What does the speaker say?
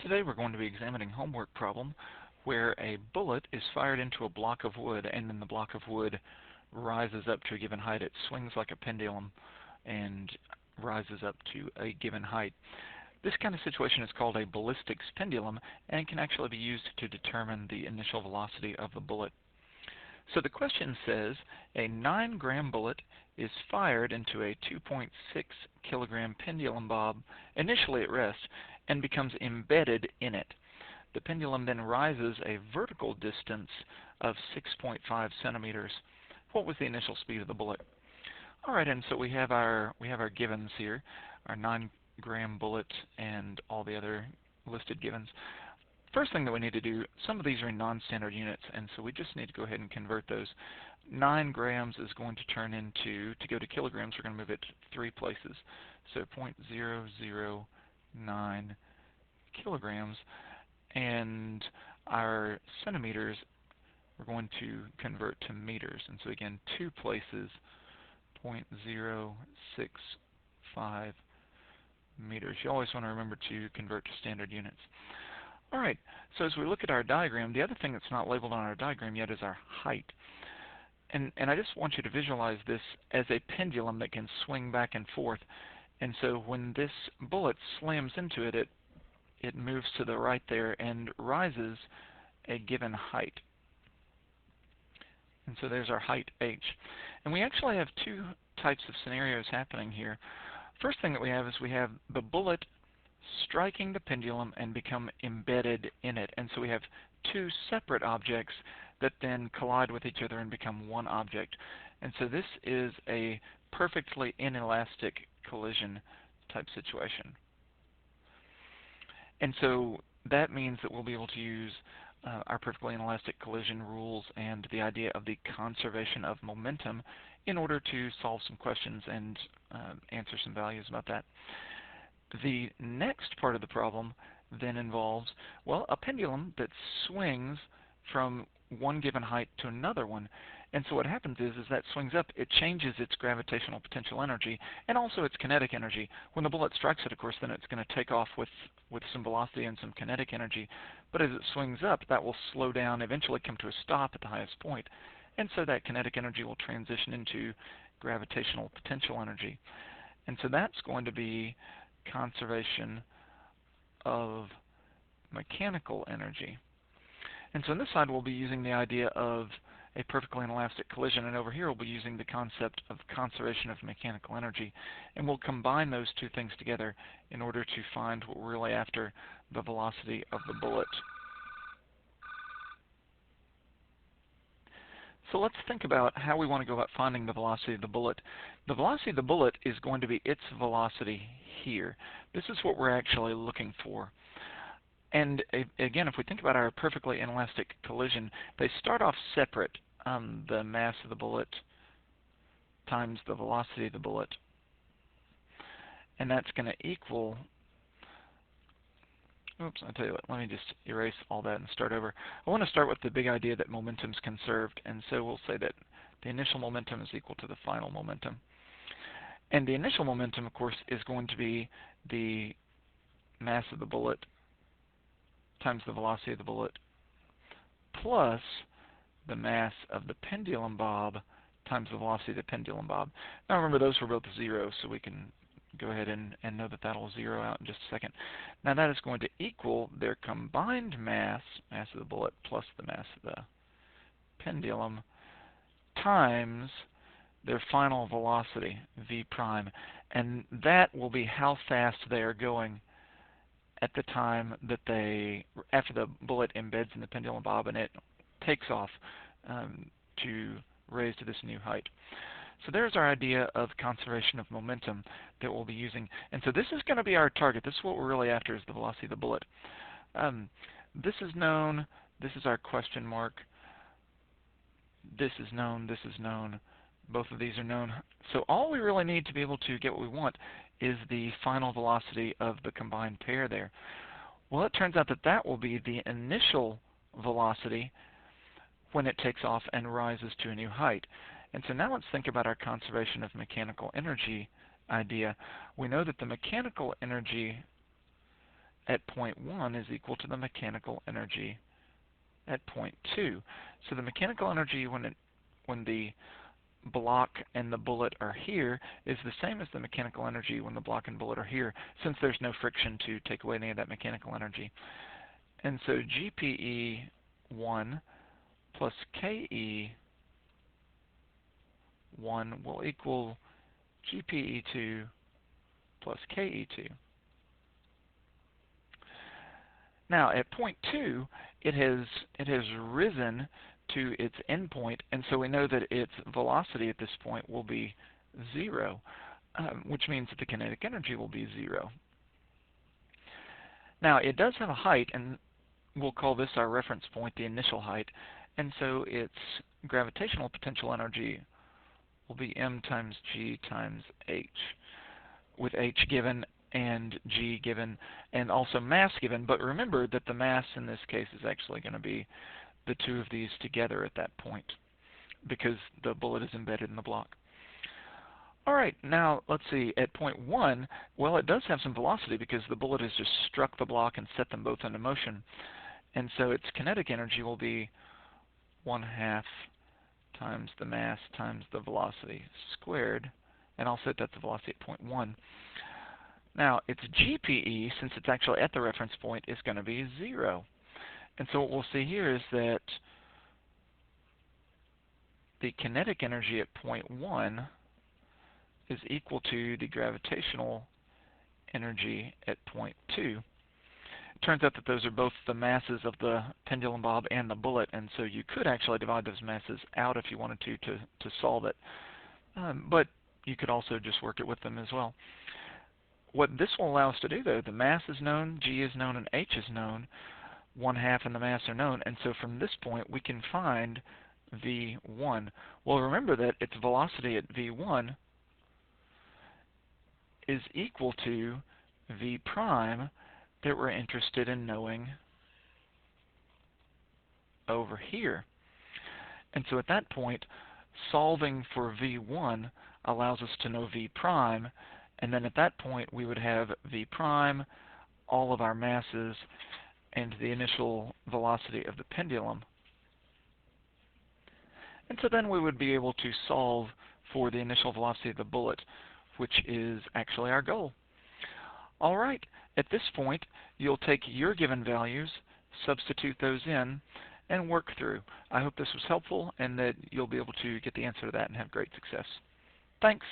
Today we're going to be examining a homework problem where a bullet is fired into a block of wood and then the block of wood rises up to a given height. It swings like a pendulum and rises up to a given height. This kind of situation is called a ballistic pendulum and can actually be used to determine the initial velocity of the bullet. So the question says a 9-gram bullet is fired into a 2.6 kilogram pendulum bob initially at rest and becomes embedded in it. The pendulum then rises a vertical distance of 6.5 centimeters. What was the initial speed of the bullet? All right, and so we have our givens here, our 9-gram bullet and all the other listed givens. First thing that we need to do, some of these are in non-standard units, and so we just need to go ahead and convert those. 9 grams is going to turn into, to go to kilograms, we're going to move it 3 places. So 0.009 kilograms, and our centimeters we're going to convert to meters. And so again, 2 places, 0.065 meters. You always want to remember to convert to standard units. All right, so as we look at our diagram, the other thing that's not labeled on our diagram yet is our height. And I just want you to visualize this as a pendulum that can swing back and forth. And so when this bullet slams into it, it moves to the right there and rises a given height. And so there's our height h. And we actually have 2 types of scenarios happening here. First thing that we have is we have the bullet striking the pendulum and become embedded in it. And so we have 2 separate objects that then collide with each other and become one object. And so this is a perfectly inelastic collision type situation. And so that means that we'll be able to use our perfectly inelastic collision rules and the idea of the conservation of momentum in order to solve some questions and answer some values about that. The next part of the problem then involves, well, a pendulum that swings from one given height to another one. And so what happens is that swings up, it changes its gravitational potential energy and also its kinetic energy. When the bullet strikes it, of course, then it's going to take off with some velocity and some kinetic energy. But as it swings up, that will slow down, eventually come to a stop at the highest point. And so that kinetic energy will transition into gravitational potential energy. And so that's going to be conservation of mechanical energy. And so on this side we'll be using the idea of a perfectly inelastic collision, and over here we'll be using the concept of conservation of mechanical energy. And we'll combine those 2 things together in order to find what we're really after, the velocity of the bullet. So let's think about how we want to go about finding the velocity of the bullet. The velocity of the bullet is going to be its velocity here. This is what we're actually looking for. And again, if we think about our perfectly inelastic collision, they start off separate, the mass of the bullet times the velocity of the bullet. And that's going to equal, oops, I'll tell you what, let me just erase all that and start over. I want to start with the big idea that momentum's conserved, and so we'll say that the initial momentum is equal to the final momentum. And the initial momentum, of course, is going to be the mass of the bullet times the velocity of the bullet plus the mass of the pendulum bob times the velocity of the pendulum bob. Now remember, those were both 0, so we can go ahead and know that that'll 0 out in just a second. Now that is going to equal their combined mass of the bullet plus the mass of the pendulum, times their final velocity, v prime. And that will be how fast they are going at the time that after the bullet embeds in the pendulum bob and it takes off to raise to this new height. So there's our idea of conservation of momentum that we'll be using. And so this is going to be our target. This is what we're really after, is the velocity of the bullet. This is known. This is our question mark. This is known. This is known. Both of these are known. So all we really need to be able to get what we want is the final velocity of the combined pair there. Well, it turns out that that will be the initial velocity when it takes off and rises to a new height. And so now let's think about our conservation of mechanical energy idea. We know that the mechanical energy at point 1 is equal to the mechanical energy at point 2. So the mechanical energy when the block and the bullet are here is the same as the mechanical energy when the block and bullet are here, since there's no friction to take away any of that mechanical energy. And so GPE1 plus KE1 will equal GPE2 plus KE2. Now at point 2, it has risen to its endpoint, and so we know that its velocity at this point will be 0, which means that the kinetic energy will be 0. Now it does have a height, and we'll call this our reference point, the initial height, and so its gravitational potential energy will be m times g times h, with h given and g given, and also mass given. But remember that the mass in this case is actually going to be the two of these together at that point, because the bullet is embedded in the block. All right, now let's see, at point 1, well, it does have some velocity because the bullet has just struck the block and set them both into motion. And so its kinetic energy will be 1/2 times the mass times the velocity squared, and I'll set that the velocity at point 1. Now, its GPE, since it's actually at the reference point, is going to be 0. And so what we'll see here is that the kinetic energy at point 1 is equal to the gravitational energy at point 2. It turns out that those are both the masses of the pendulum bob and the bullet, and so you could actually divide those masses out if you wanted to solve it. But you could also just work it with them as well. What this will allow us to do, though, the mass is known, g is known, and h is known. 1/2 and the mass are known, and so from this point we can find v1. Well, remember that its velocity at v1 is equal to v prime that we're interested in knowing over here. And so at that point, solving for v1 allows us to know v prime, and then at that point we would have v prime, all of our masses, and the initial velocity of the pendulum. And so then we would be able to solve for the initial velocity of the bullet, which is actually our goal. All right, at this point, you'll take your given values, substitute those in, and work through. I hope this was helpful and that you'll be able to get the answer to that and have great success. Thanks.